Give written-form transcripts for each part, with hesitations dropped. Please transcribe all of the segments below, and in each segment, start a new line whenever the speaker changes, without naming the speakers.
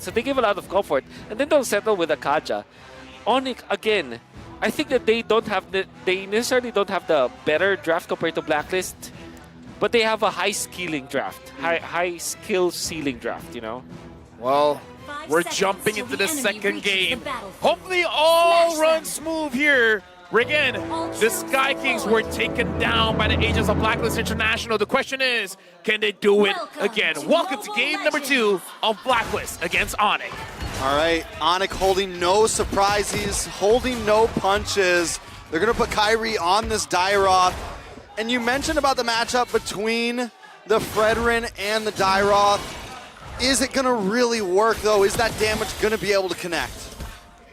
So they give a lot of comfort. And then they'll settle with a Kaja. ONIC, again, I think that they necessarily don't have the better draft compared to Blacklist, but they have a high skilling draft, high skill ceiling draft, you know?
Well, we're jumping into the second game. Hopefully all runs smooth here. Again, the Sky Kings were taken down by the agents of Blacklist International. The question is, can they do it again? Welcome to game number 2 of Blacklist against ONIC.
All right, ONIC holding no surprises, holding no punches. They're going to put Kyrie on this Dairoth. And you mentioned about the matchup between the Fredrin and the Dairoth. Is it going to really work, though? Is that damage going to be able to connect?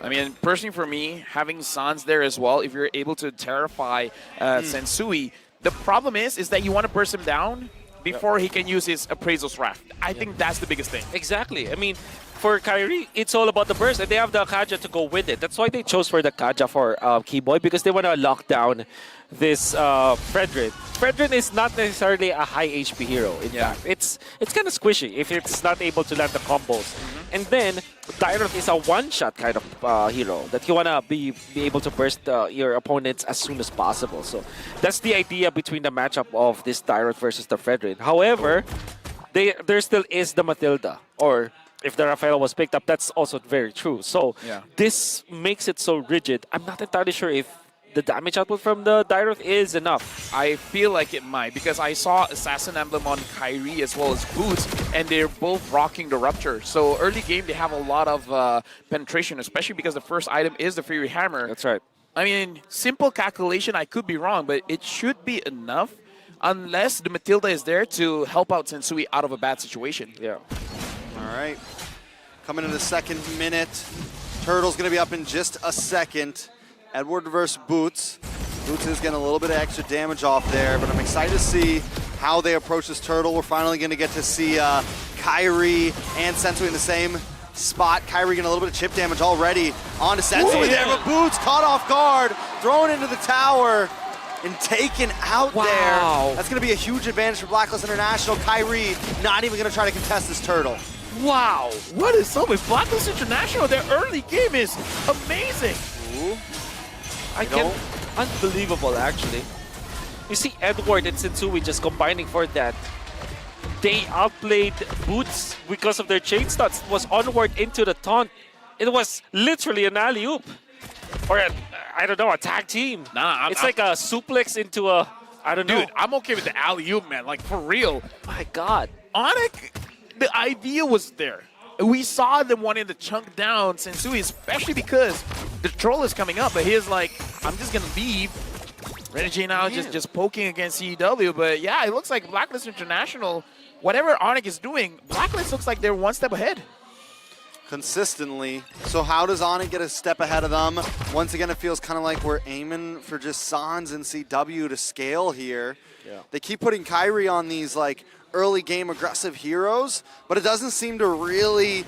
I mean, personally for me, having Sans there as well, if you're able to terrify Sensui, the problem is that you want to burst him down before he can use his Appraisal's Wrath. I think that's the biggest thing.
Exactly. I mean, for Kyrie, it's all about the burst, and they have the Kaja to go with it. That's why they chose for the Kaja for Keyboy, because they want to lock down this Fredrin. Fredrin is not necessarily a high HP hero. In fact, it's kind of squishy if it's not able to land the combos. And then Dairoth is a one-shot kind of hero that you want to be able to burst your opponents as soon as possible. So that's the idea between the matchup of this Dairoth versus the Fredrin. However, there still is the Matilda, or if the Rafaela was picked up, that's also very true. So this makes it so rigid. I'm not entirely sure if the damage output from the Dairoth is enough.
I feel like it might, because I saw Assassin Emblem on Kyrie as well as Boots, and they're both rocking the Rupture. So early game, they have a lot of penetration, especially because the first item is the Fury Hammer.
That's right.
I mean, simple calculation, I could be wrong, but it should be enough unless the Matilda is there to help out Sensui out of a bad situation.
Yeah.
All right. Coming into the second minute. Turtle's going to be up in just a second. Edward versus Boots. Boots is getting a little bit of extra damage off there, but I'm excited to see how they approach this Turtle. We're finally going to get to see Kyrie and Sensui in the same spot. Kyrie getting a little bit of chip damage already onto Sensui there, but Boots caught off guard, thrown into the tower, and taken out there. That's going to be a huge advantage for Blacklist International. Kyrie not even going to try to contest this Turtle.
Wow, what is up with Blacklist International? Their early game is amazing.
Ooh.
Unbelievable, actually. You see Edward and Sensui just combining for that. They outplayed Boots because of their chain stunts. It was onward into the taunt. It was literally an alley-oop. Or I don't know, a tag team.
Nah,
it's like a suplex into a, I don't know.
Dude, I'm okay with the alley-oop, man. Like, for real.
My God.
ONIC, the idea was there. We saw them wanting to chunk down Sensui, especially because the troll is coming up, but he's like, I'm just going to leave. Renegade now just poking against CEW, but yeah, it looks like Blacklist International, whatever ONIC is doing, Blacklist looks like they're one step ahead.
Consistently. So how does ONIC get a step ahead of them? Once again, it feels kind of like we're aiming for just Sans and CW to scale here. Yeah. They keep putting Kyrie on these like early game aggressive heroes, but it doesn't seem to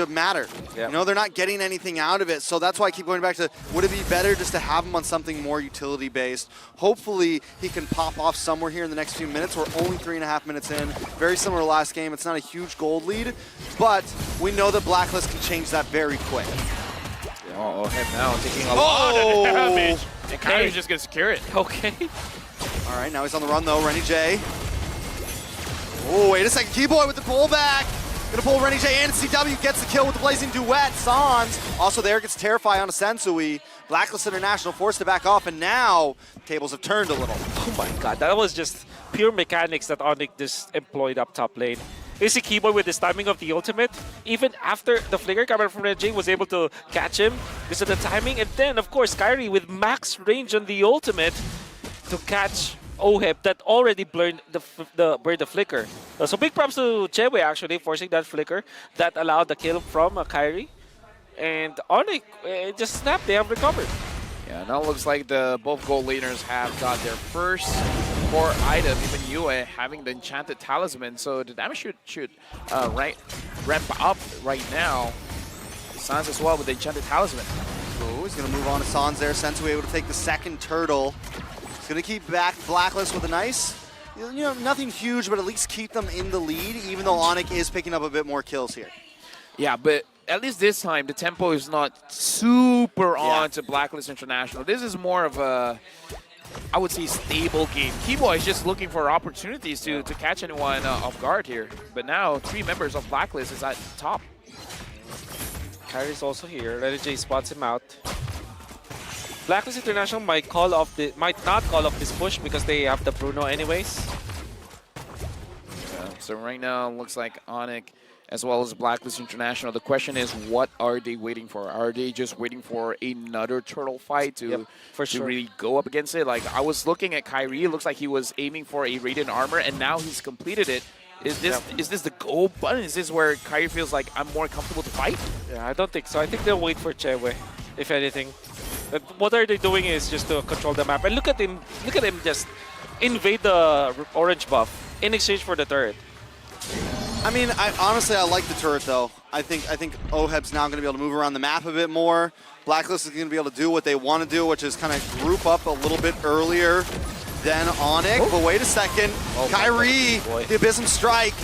matter. Yeah. You know, they're not getting anything out of it. So that's why I keep going back to, would it be better just to have him on something more utility based? Hopefully he can pop off somewhere here in the next few minutes. We're only 3.5 minutes in. Very similar to last game. It's not a huge gold lead, but we know that Blacklist can change that very quick.
Oh, head now taking a lot of damage. And Kyrie's just going to secure it.
Okay.
All right, now he's on the run though, Rennie J. Oh, wait a second. Keyboy with the pullback. Gonna pull Rennie J and CW gets the kill with the Blazing Duet. Sans also there gets Terrify onto Sensui. Blacklist International forced to back off, and now tables have turned a little.
Oh my God, that was just pure mechanics that ONIC just employed up top lane. You see Keyboy with his timing of the ultimate, even after the flicker coming from Rennie J was able to catch him because of the timing, and then of course Kyrie with max range on the ultimate to catch Oheb that already burned the flicker. So big props to Chewe actually forcing that flicker that allowed the kill from Kyrie. And ONIC just snapped, they have recovered.
Yeah, now it looks like the both gold laners have got their first core item, even Yue having the Enchanted Talisman, so the damage should ramp up right now. Sans as well with the Enchanted Talisman.
Oh, he's going to move on to Sans there. Sensui able to take the second turtle. He's going to keep back Blacklist with a nice, you know, nothing huge, but at least keep them in the lead, even though ONIC is picking up a bit more kills here.
Yeah, but at least this time, the tempo is not super on to Blacklist International. This is more of a, I would say, stable game. Keyboy is just looking for opportunities to catch anyone off guard here. But now, 3 members of Blacklist is at the top.
Kyrie's also here. Renegade spots him out. Blacklist International might not call off this push because they have the Bruno anyways.
Yeah, so right now, looks like ONIC as well as Blacklist International. The question is, what are they waiting for? Are they just waiting for another turtle fight to really go up against it? Like, I was looking at Kyrie. It looks like he was aiming for a Radiant Armor, and now he's completed it. Is this the go button? Is this where Kyrie feels like I'm more comfortable to fight?
Yeah, I don't think so. I think they'll wait for Chewe, if anything. But what are they doing is just to control the map. And look at him just invade the orange buff in exchange for the turret.
I mean, honestly, I like the turret, though. I think OHEB's now going to be able to move around the map a bit more. Blacklist is going to be able to do what they want to do, which is kind of group up a little bit earlier than ONIC. Oh. But wait a second. Oh, Kyrie, the Abysm Strike.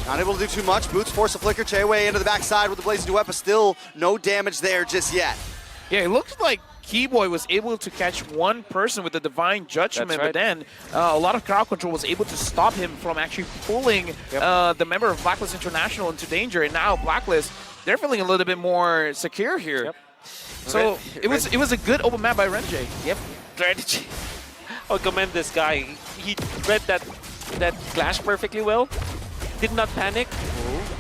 Not able to do too much. Boots force a flicker. Chewe into the backside with the Blazing Weapon. Still no damage there just yet.
Yeah, it looks like Keyboy was able to catch one person with the Divine Judgment, but then a lot of crowd control was able to stop him from actually pulling the member of Blacklist International into danger. And now Blacklist, they're feeling a little bit more secure here. Yep. So it was a good open map by Renjay.
Yep, Renjay. I'll commend this guy. He read that clash perfectly well. Did not panic.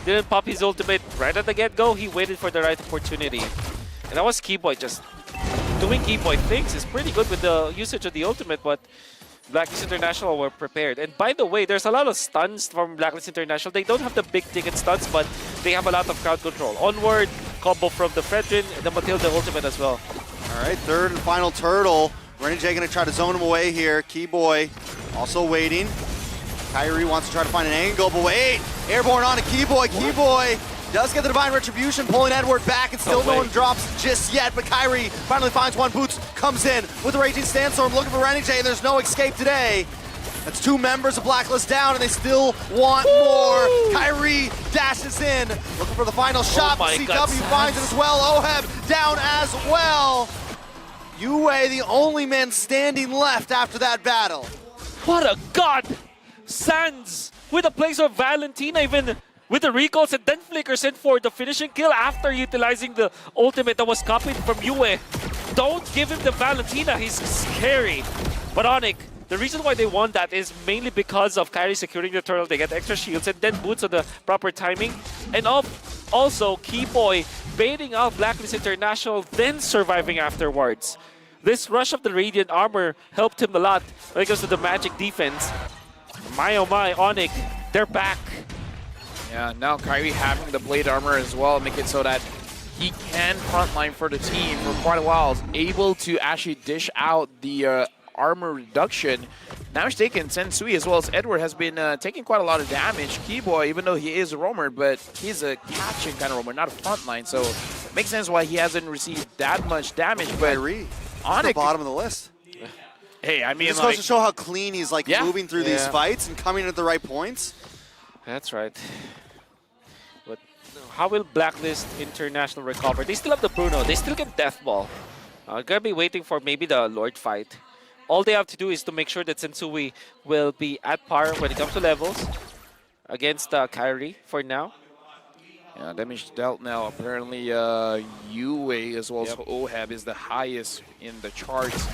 Didn't pop his ultimate right at the get-go. He waited for the right opportunity. And that was Keyboy just doing Keyboy things. Is pretty good with the usage of the ultimate, but Blacklist International were prepared. And by the way, there's a lot of stuns from Blacklist International. They don't have the big ticket stuns, but they have a lot of crowd control. Onward, combo from the Fredrin, and the Matilda ultimate as well.
All right, third and final turtle. Renegade going to try to zone him away here. Keyboy also waiting. Kyrie wants to try to find an angle, but wait! Airborne on to Keyboy. Keyboy does get the Divine Retribution, pulling Edward back, and still no one drops just yet, but Kyrie finally finds one. Boots comes in with the Raging Sandstorm, looking for Renegade, and there's no escape today. That's 2 members of Blacklist down, and they still want more. Kyrie dashes in, looking for the final shot. CW finds it as well. OHEB down as well. Yue, the only man standing left after that battle.
What a god! Sands with a place of Valentina, even with the recalls, and then Flicker sent for the finishing kill after utilizing the ultimate that was copied from Yue. Don't give him the Valentina, he's scary. But ONIC, the reason why they won that is mainly because of Kyrie securing the turtle. They get extra shields and then boots on the proper timing. And also Keyboy baiting out Blacklist International, then surviving afterwards. This rush of the Radiant Armor helped him a lot when it comes to the magic defense. My oh my, ONIC, they're back.
Yeah, now Kyrie having the Blade Armor as well, make it so that he can frontline for the team for quite a while, able to actually dish out the armor reduction. Damage taken, Sensui as well as Edward has been taking quite a lot of damage. Keyboy, even though he is a roamer, but he's a catching kind of roamer, not a frontline, so it makes sense why he hasn't received that much damage. But
Kyrie,
ONIC,
the bottom of the list.
Hey, I mean,
it just goes to show how clean he's like moving through these fights and coming at the right points.
That's right. But how will Blacklist International recover? They still have the Bruno. They still get Death Ball. Gonna be waiting for maybe the Lord fight. All they have to do is to make sure that Sensui will be at par when it comes to levels against Kyrie for now.
Yeah, damage dealt now. Apparently, Yue as well as OHEB is the highest in the charts.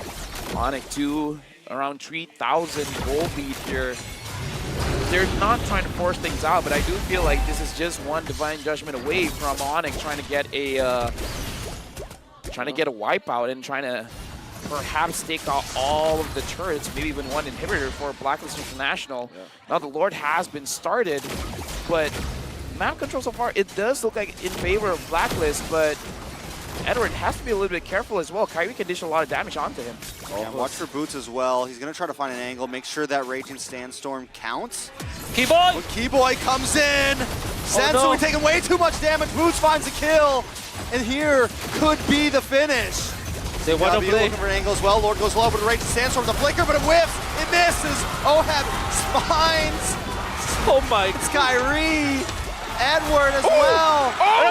ONIC 2, around 3,000 gold lead here. They're not trying to force things out, but I do feel like this is just one Divine Judgment away from ONIC trying to get a wipeout and trying to perhaps take out all of the turrets, maybe even one inhibitor for Blacklist International. Yeah. Now the Lord has been started, but map control so far, it does look like in favor of Blacklist, but Edward has to be a little bit careful as well. Kyrie can dish a lot of damage onto him.
Yeah, watch for Boots as well. He's going to try to find an angle, make sure that Raging Sandstorm counts.
Keyboy!
When Keyboy comes in, Sensui taking way too much damage. Boots finds a kill, and here could be the finish.
They want to play.
Looking for an angle as well. Lord goes low, but Raging Sandstorm, the flicker, but it whiffs. It misses. OHEB finds.
Oh my!
It's Kyrie. Edward as well.
Oh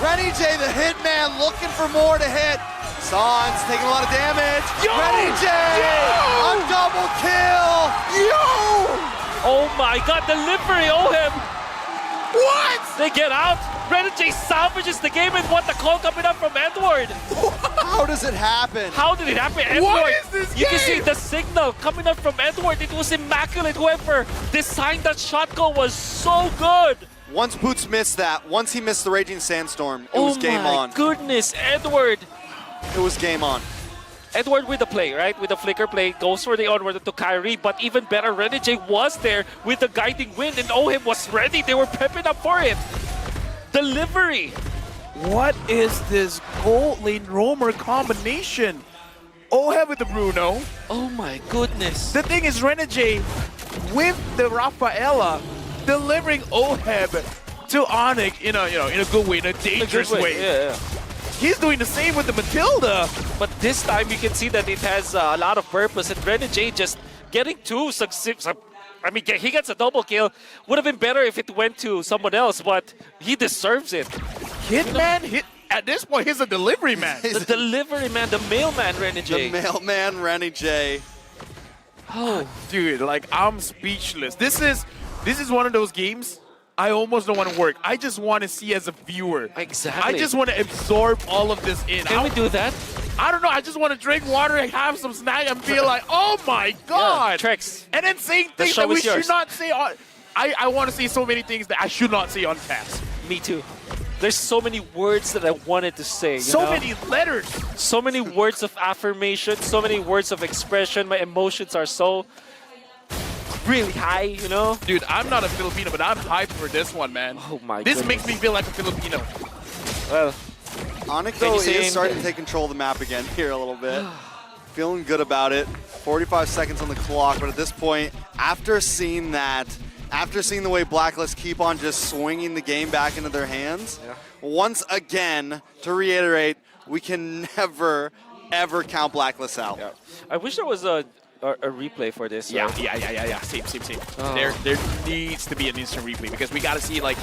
Renny J, the hitman, looking for more to hit. Sans taking a lot of damage.
Yo!
Renny J, a double kill.
Oh my god, delivery, OHIM!
What?
They get out. Renegade salvages the game and what the call coming up from Edward.
How does it happen?
How did it happen? Edward,
What is this
you can see
game?
the signal coming up from Edward. It was immaculate. Whoever designed that shotgun was so good.
Once Boots missed that, once he missed the Raging Sandstorm, it was game on.
Oh my goodness, Edward.
It was game on.
Edward with the play, right? With the flicker play, goes for the onward to Kyrie, but even better, Renegade was there with the guiding wind, and OHIM was ready. They were prepping up for it. Delivery.
What is this gold lane roamer combination? OHEB with the Bruno.
Oh my goodness.
The thing is, Renegade with the Rafaela delivering OHEB to ONIC in a good way, in a dangerous way.
Yeah.
He's doing the same with the Matilda.
But this time you can see that it has a lot of purpose, and Renegade just getting two successive. I mean, he gets a double kill. Would have been better if it went to someone else, but he deserves it.
Hitman, at this point, he's a delivery man.
The delivery man, the mailman, Renegade.
The mailman, Renny J.
Oh,
Dude, like, I'm speechless. This is one of those games I almost don't want to work. I just want to see as a viewer.
exactly.
I just want to absorb all of this in.
Can we do that?
I don't know. I just want to drink water and have some snack and feel like, oh my god.
Yeah, Trex.
And then saying
The
things
show
that we
is yours.
should not say on. I want to say so many things that I should not say on cast.
Me too. There's so many words that I wanted to say. You
So
know?
many letters.
So many words of affirmation, so many words of expression. My emotions are so really high, you know?
Dude, I'm not a Filipino, but I'm hyped for this one, man.
Oh my
This
goodness.
makes me feel like a Filipino.
Well,
ONIC,
Can
though,
you say
is starting to
anything?
take control of the map again here a little bit. Feeling good about it. 45 seconds on the clock, but at this point, after seeing that, after seeing the way BLACKLIST keep on just swinging the game back into their hands, once again, to reiterate, we can never, ever count BLACKLIST out.
yeah. I wish there was a replay for this.
Yeah. Same.
Oh.
There needs to be an instant replay because we got to see, like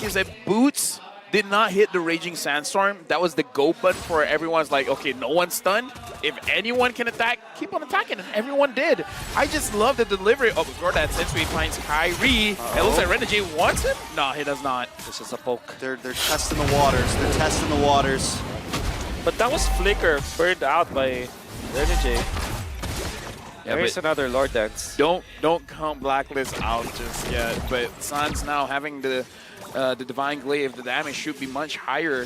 you said, Boots did not hit the Raging Sandstorm. That was the go button for everyone's like, okay, no one's stunned. If anyone can attack, keep on attacking, and everyone did. I just love the delivery. Oh, before that, since we finds Kyrie, it looks like Renegade wants him. No, he does not.
This is a poke.
They're testing the waters. They're testing the waters.
But that was Flicker burned out by Renegade.
Yeah,
There's
but
another Lord Dance.
don't count BLACKLIST out just yet. But Sans now having the Divine Glaive, the damage should be much higher.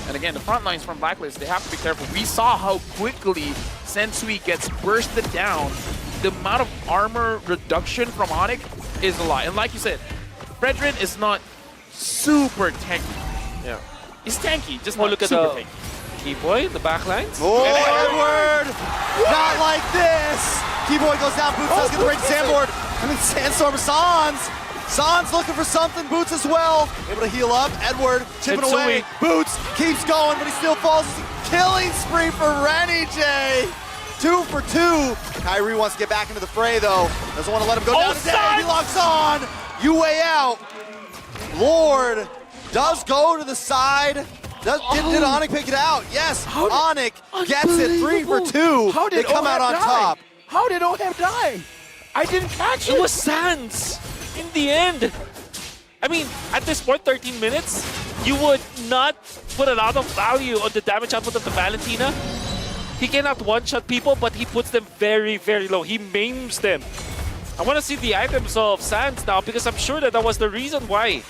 And again, the front lines from BLACKLIST, they have to be careful. We saw how quickly Sensui gets bursted down. The amount of armor reduction from ONIC is a lot. And like you said, Fredrin is not super tanky.
Yeah.
He's tanky, just
Oh,
not
look at
super
the
tanky.
Keyboy, the backlines.
Oh, Edward! Not like this! Keyboy goes down, Boots does get the break Sandboard. I mean, Sandstorm Sans. Sans looking for something, Boots as well. Able to heal up, Edward chipping
It's
away.
Sui.
Boots keeps going, but he still falls. Killing spree for Renny J. 2 for 2. Kyrie wants to get back into the fray though. Doesn't want to let him go down today. He locks on. You way out. Lord does go to the side. Did ONIC pick it out? Yes, ONIC gets it 3 for 2.
How did
they come out
OHEB
on
die?
top.
How did OHEB die? I didn't catch it.
It was Sans in the end. I mean, at this point, 13 minutes, you would not put a lot of value on the damage output of the Valentina. He cannot one-shot people, but he puts them very, very low. He maims them. I want to see the items of Sans now because I'm sure that was the reason why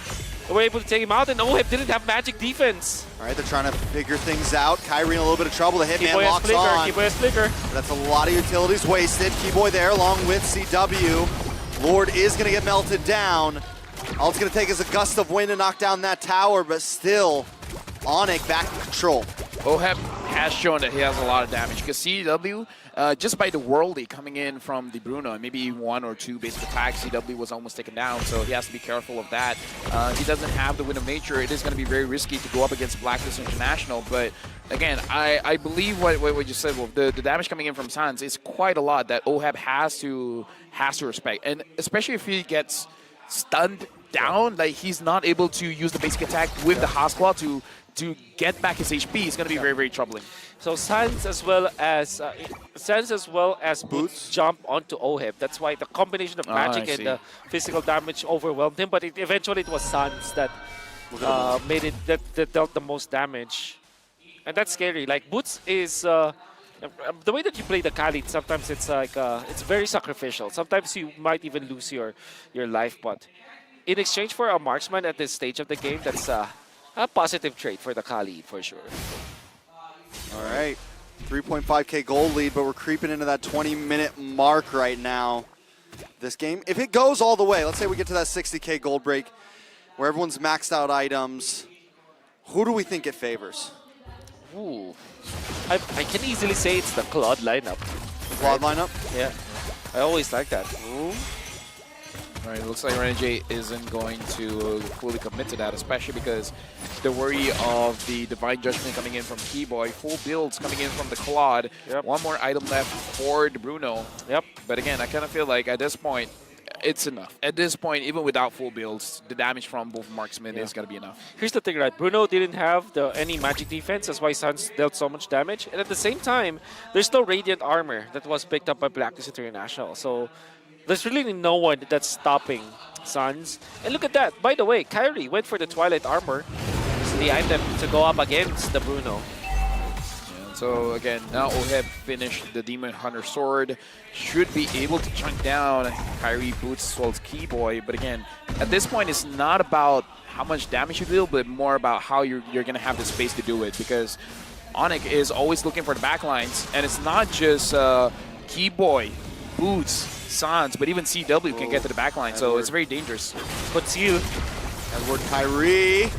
they were able to take him out, and OHIP didn't have magic defense.
All right, they're trying to figure things out. Kyrie in a little bit of trouble. The Hitman
Keyboy has
locks
flicker,
on.
Keyboy has flicker.
That's a lot of utilities wasted. Keyboy there along with CW. Lord is going to get melted down. All it's going to take is a gust of wind to knock down that tower, but still, ONIC back in control.
OHEB has shown that he has a lot of damage because CW, just by the worldly coming in from the Bruno, and maybe 1 or 2 basic attacks, CW was almost taken down, so he has to be careful of that. He doesn't have the Wind of Nature. It is going to be very risky to go up against BLACKLIST International, but again, I believe what you said, Wolf. The damage coming in from Sans is quite a lot that OHEB has to respect, and especially if he gets stunned down, like he's not able to use the basic attack with the Hasclaw to get back his HP, is going to be very, very troubling.
So Sans as well as Boots jump onto Oheb. That's why the combination of magic and the physical damage overwhelmed him. But eventually it was Sans that made it that dealt the most damage, and that's scary. Like Boots is the way that you play the Khalid. Sometimes it's like it's very sacrificial. Sometimes you might even lose your life, but in exchange for a marksman at this stage of the game, that's a positive trait for the Khalid for sure.
All right, 3.5K gold lead, but we're creeping into that 20-minute mark right now. This game, if it goes all the way, let's say we get to that 60K gold break, where everyone's maxed out items, who do we think it favors?
Ooh, I can easily say it's the Claude lineup.
Claude lineup?
Yeah, I always like that. Ooh.
All right, it looks like Renegade isn't going to fully commit to that, especially because the worry of the Divine Judgment coming in from Keyboy, full builds coming in from the Claude, one more item left for the Bruno.
Yep.
But again, I kind of feel like at this point, it's enough. At this point, even without full builds, the damage from both marksmen is going to be enough.
Here's the thing, right? Bruno didn't have any magic defense. That's why Sans dealt so much damage. And at the same time, there's no Radiant Armor that was picked up by BLACKLIST International. So there's really no one that's stopping Sans. And look at that. By the way, Kyrie went for the Twilight Armor. It's the item to go up against the Bruno.
So again, now Oheb finished the Demon Hunter Sword. Should be able to chunk down Kyrie, Boots, as well as Keyboy. But again, at this point, it's not about how much damage you deal, but more about how you're going to have the space to do it. Because ONIC is always looking for the backlines. And it's not just Keyboy, Boots, Sans, but even CW can get to the backline. So it's very dangerous.
Conceal.
Edward, Kyrie.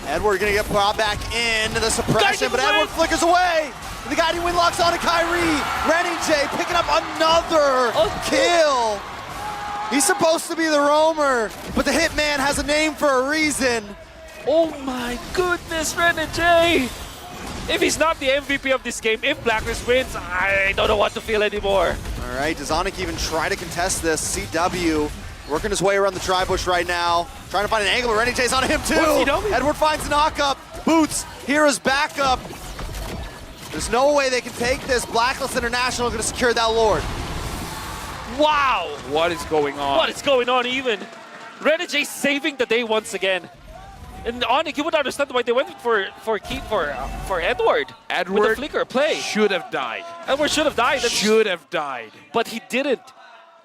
Edward going to get brought back into the suppression, but Edward flickers away. The guiding wind locks on to Kyrie. Renegade picking up another kill. He's supposed to be the roamer, but the hitman has a name for a reason.
Oh my goodness, Renegade! If he's not the MVP of this game, if BLACKLIST wins, I don't know what to feel anymore.
All right, does ONIC even try to contest this? CW working his way around the tri-bush right now. Trying to find an angle, but Renegade's on him too. Edward finds a knock-up. Boots, here is backup. There's no way they can take this. BLACKLIST International are going to secure that Lord.
Wow!
What is going on?
What is going on even? Renegade saving the day once again. And ONIC, you would understand why they went for Edward.
Edward
with the flicker play.
Should have died.
Edward should have died.
Should have died.
But he didn't.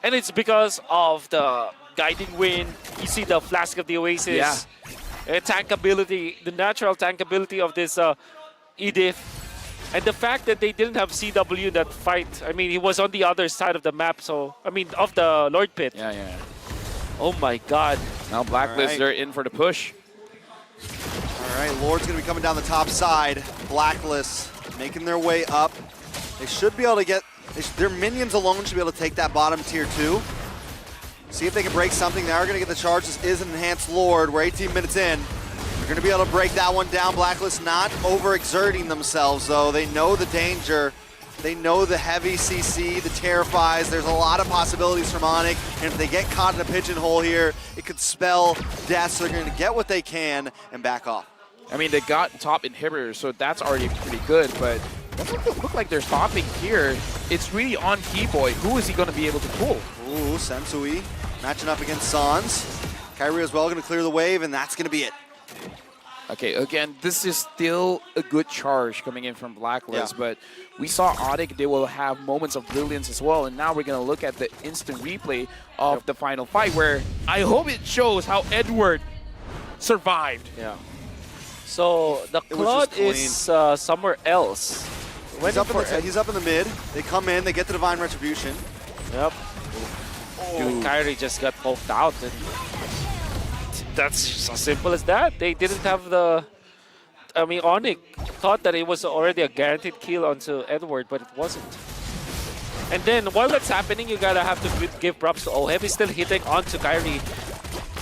And it's because of the guiding wind. You see the Flask of the Oasis. Tankability, the natural tankability of this Edith. And the fact that they didn't have CW in that fight. I mean, he was on the other side of the map, so, I mean, of the Lord Pit.
Yeah.
Oh my god.
Now BLACKLIST, they're in for the push.
All right, Lord's going to be coming down the top side. BLACKLIST making their way up. They should be able to get, their minions alone should be able to take that bottom tier 2. See if they can break something. They are going to get the charge. This is an enhanced Lord. We're 18 minutes in. They're going to be able to break that one down. BLACKLIST not overexerting themselves, though. They know the danger. They know the heavy CC, the terrifies. There's a lot of possibilities from ONIC, and if they get caught in a pigeonhole here, it could spell death. So they're going to get what they can and back off.
I mean, they got top inhibitors, so that's already pretty good, but it doesn't look like they're stopping here. It's really on Keyboy. Who is he going to be able to pull?
Ooh, Sensui matching up against Sans. Kyrie as well going to clear the wave, and that's going to be it.
Okay, again, this is still a good charge coming in from BLACKLIST, but we saw ONIC, they will have moments of brilliance as well, and now we're going to look at the instant replay of the final fight, where I hope it shows how Edward survived.
Yeah. So the Claude is somewhere else.
He's up in the mid. They come in, they get the Divine Retribution.
Yep. Oh, Kyrie just got poked out. And that's as simple as that. They didn't have the... I mean, ONIC thought that it was already a guaranteed kill onto Edward, but it wasn't. And then while that's happening, you gotta have to give props to Oheb. He's still hitting onto Kyrie.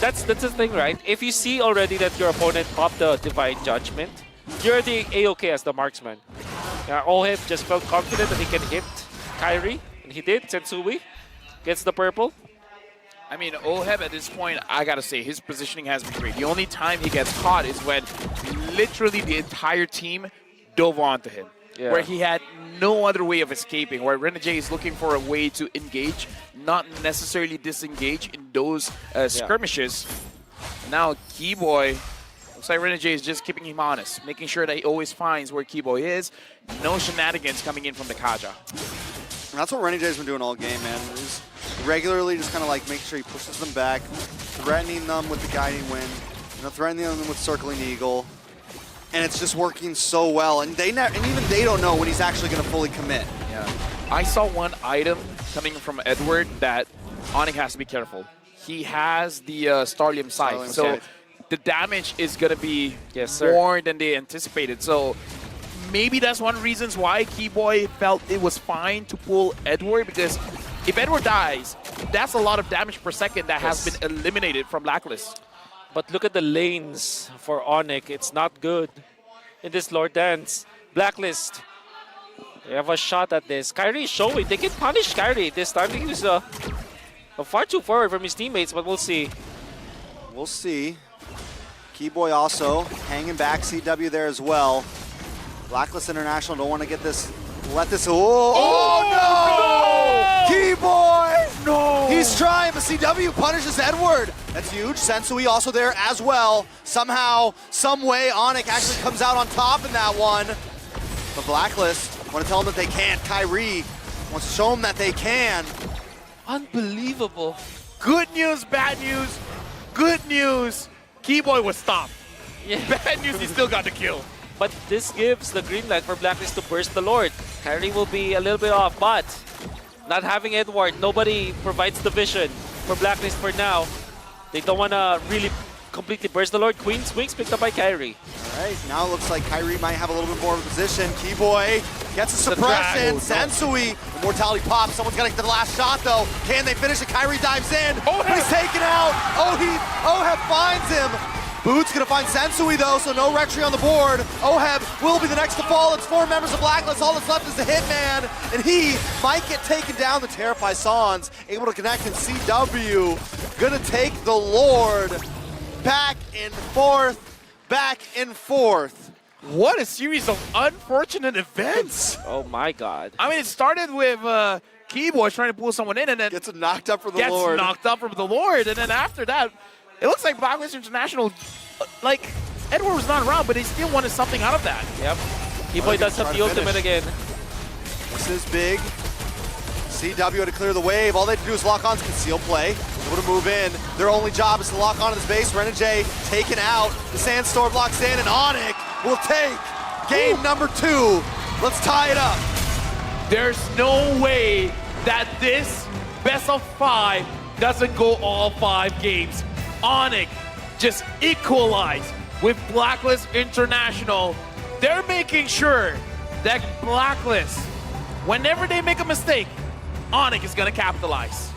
That's the thing, right? If you see already that your opponent popped the Divine Judgment, you're the A-OK as the marksman. Oheb just felt confident that he can hit Kyrie, and he did. Sensui gets the purple.
I mean, Oheb at this point, I gotta say, his positioning has been great. The only time he gets caught is when literally the entire team dove onto him, where he had no other way of escaping, where Renegade is looking for a way to engage, not necessarily disengage in those skirmishes. Now, Keyboy, looks like Renegade is just keeping him honest, making sure that he always finds where Keyboy is. No shenanigans coming in from the Kaja.
And that's what Renegade's been doing all game, man. He's regularly just kind of like making sure he pushes them back, threatening them with the guiding wind, threatening them with circling eagle, and it's just working so well. And even they don't know when he's actually going to fully commit.
Yeah, I saw one item coming from Edward that ONIC has to be careful. He has the Starlium Scythe, so the damage is going to be more than they anticipated. So maybe that's one reason why Keyboy felt it was fine to pull Edward, because if Edward dies, that's a lot of damage per second that has been eliminated from Blacklist.
But look at the lanes for ONIC. It's not good in this Lord Dance. Blacklist, they have a shot at this. Kyrie is showing. They can punish Kyrie this time. He was far too forward from his teammates, but we'll see.
We'll see. Keyboy also hanging back CW there as well. Blacklist International don't want to get this, let this, no! Keyboy!
No!
He's trying, but CW punishes Edward. That's huge. Sensui also there as well. Somehow, some way, ONIC actually comes out on top in that one. But Blacklist want to tell them that they can't. Kyrie wants to show them that they can.
Unbelievable.
Good news, bad news. Good news, Keyboy was stopped.
Yeah.
Bad news, he still got the kill.
But this gives the green light for Blacklist to burst the Lord. Kyrie will be a little bit off, but not having Edward, nobody provides the vision for Blacklist for now. They don't want to really completely burst the Lord. Queen's Wings picked up by Kyrie.
All right, now it looks like Kyrie might have a little bit more of a position. Keyboy gets a suppression. Sensui, Immortality pops. Someone's got to get the last shot, though. Can they finish it? Kyrie dives in. But he's taken out. Oheb finds him. Boots gonna find Sensui though, so no retry on the board. Oheb will be the next to fall. It's 4 members of Blacklist. All that's left is the Hitman, and he might get taken down. The Terrify Sans able to connect, and CW gonna take the Lord back and forth, back and forth.
What a series of unfortunate events.
Oh my God.
I mean, it started with Keyboy trying to pull someone in, and then
Gets knocked up from the Lord.
And then after that, it looks like Blacklist International, like, Edward was not around, but they still wanted something out of that.
Yep. Keyboy does have the ultimate again.
This is big. CW to clear the wave. All they have to do is lock on conceal play. Able to move in. Their only job is to lock onto this base. Renegade taken out. The Sandstorm locks in, and ONIC will take game number 2. Let's tie it up.
There's no way that this best of 5 doesn't go all 5 games. ONIC just equalized with Blacklist International. They're making sure that Blacklist, whenever they make a mistake, ONIC is going to capitalize.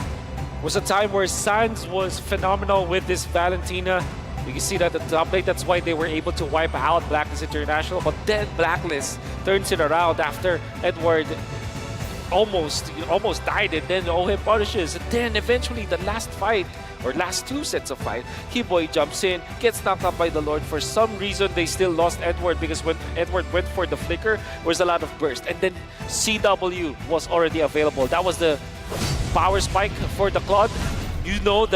It was a time where Sans was phenomenal with this Valentina. You can see that at the top lane, that's why they were able to wipe out Blacklist International. But then Blacklist turns it around after Edward almost died, and then Oheb punishes. And then eventually the last fight, or last 2 sets of fight, Keyboy jumps in, gets knocked out by the Lord. For some reason, they still lost Edward, because when Edward went for the flicker, there was a lot of burst. And then CW was already available. That was the power spike for the Claude. You know that